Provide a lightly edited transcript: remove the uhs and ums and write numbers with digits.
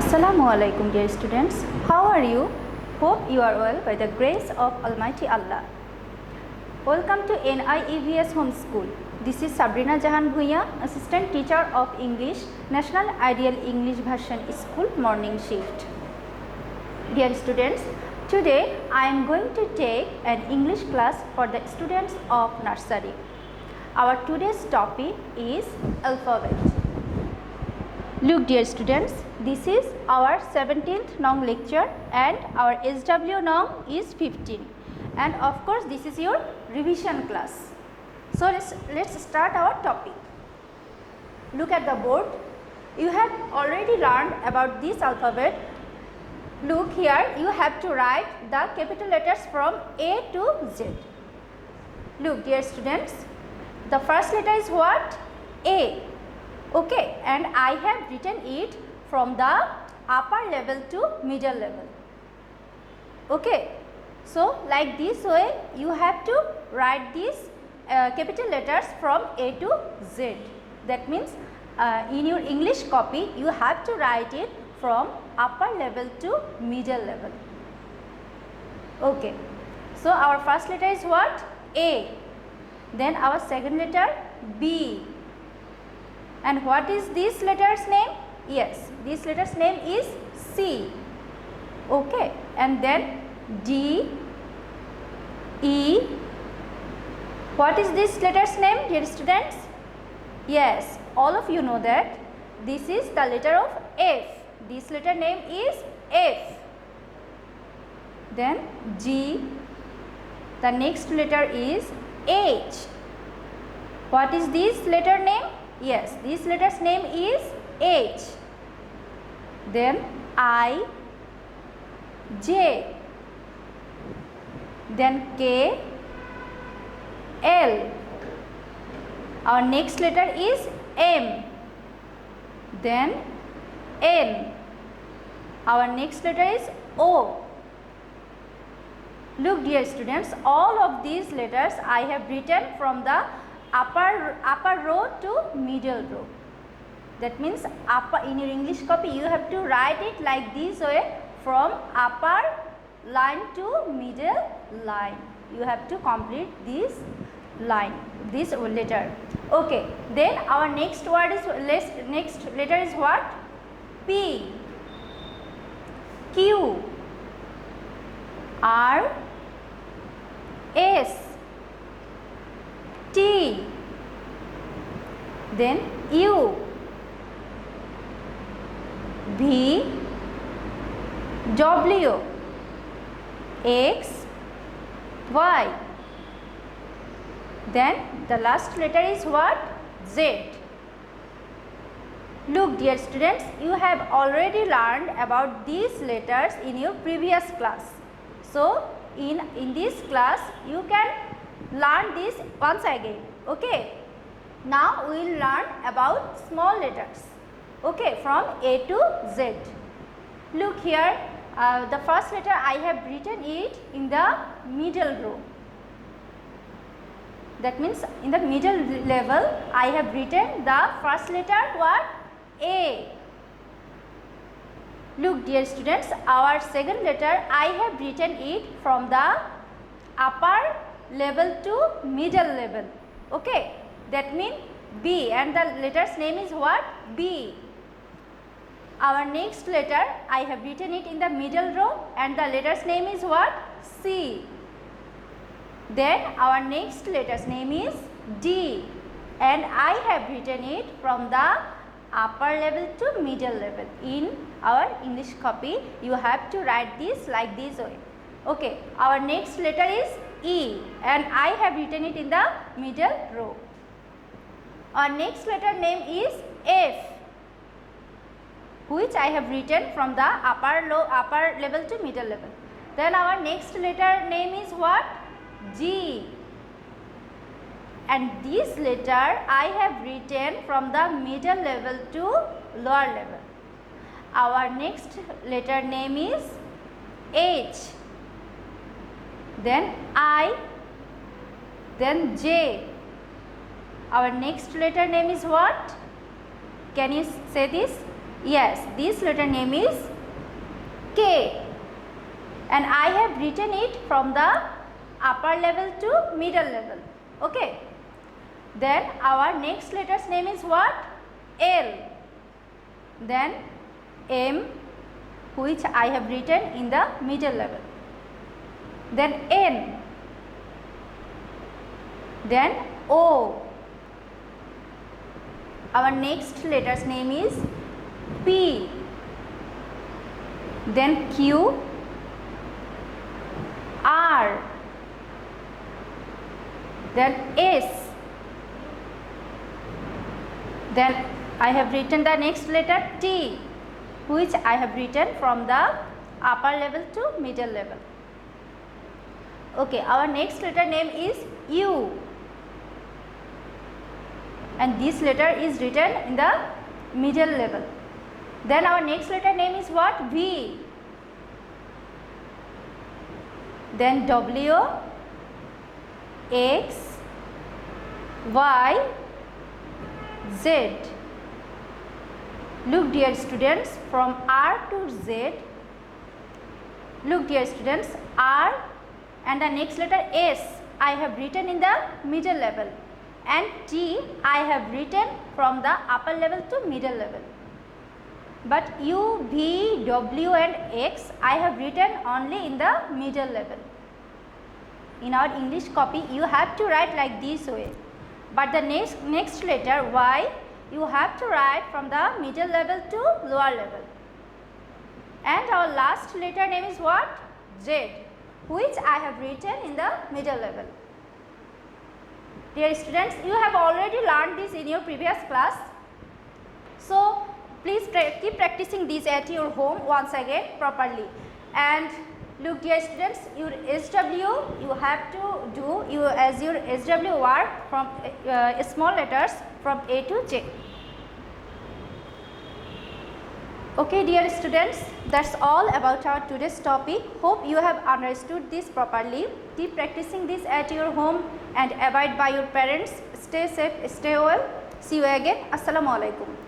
Assalamu alaikum dear students. How are you? Hope you are well by the grace of Almighty Allah. Welcome to NIEVS Home School. This is Sabrina Jahan Bhuiya, Assistant Teacher of English, National Ideal English Version School Morning Shift. Dear students, today I am going to take an English class for the students of nursery. Our today's topic is alphabet. Look dear students, this is our 17th Nong lecture and our SW Nong is 15, and of course this is your revision class. So let's start our topic. Look at the board. You have already learned about this alphabet. Look here, you have to write the capital letters from A to Z. Look dear students, the first letter is what? A. Okay, and I have written it from the upper level to middle level. Okay, so like this way you have to write these capital letters from A to Z. That means in your English copy you have to write it from upper level to middle level. Okay, so our first letter is what? A. Then our second letter B. And what is this letter's name? Yes, this letter's name is C. Okay, and then D, E. What is this letter's name, dear students? Yes, all of you know that this is the letter of F. This letter name is F. Then G. The next letter is H. What is this letter name? Yes, this letter's name is H. Then I, J. Then K, L. Our next letter is M. Then N. Our next letter is O. Look dear students, all of these letters I have written from the upper row to middle row. That means in your English copy you have to write it like this way, from upper line to middle line. You have to complete this line, this letter. Okay, then our next word is next letter is what? P, Q, R, S, T, then U, V, W, X, Y. Then the last letter is what? Z. Look dear students, you have already learned about these letters in your previous class. So in this class you can learn this once again. Okay, now we will learn about small letters. Okay, from A to Z. Look here, the first letter I have written it in the middle row. That means in the middle level I have written the first letter what? A. Look dear students, our second letter I have written it from the upper level to middle level. Okay, that means B, and the letter's name is what? B. Our next letter I have written it in the middle row and the letter's name is what? C. Then our next letter's name is D, and I have written it from the upper level to middle level. In our English copy you have to write this like this way. Okay, our next letter is E, and I have written it in the middle row. Our next letter name is F, which I have written from the upper level to middle level. Then our next letter name is what? G, and this letter I have written from the middle level to lower level. Our next letter name is H, then I, then J. Our next letter name is what? Can you say this? Yes, this letter name is K, and I have written it from the upper level to middle level. Okay. Then our next letter's name is what? L. Then M, which I have written in the middle level. Then N. Then O. Our next letter's name is P. Then Q, R. Then S. Then I have written the next letter T, which I have written from the upper level to middle level. Okay, our next letter name is U, and this letter is written in the middle level. Then our next letter name is what? V. Then W, X, Y, Z. Look dear students, from R to Z, look dear students, R and the next letter S I have written in the middle level, and T I have written from the upper level to middle level. But U, V, W and X I have written only in the middle level. In our English copy you have to write like this way, but the next letter Y you have to write from the middle level to lower level. And our last letter name is what? Z, which I have written in the middle level. Dear students, you have already learned this in your previous class. So please keep practicing this at your home once again properly. And look dear students, your SW you have to do as your SW work from small letters from A to J. Okay dear students, that's all about our today's topic. Hope you have understood this properly. Keep practicing this at your home and abide by your parents. Stay safe, stay well. See you again. Assalamu alaikum.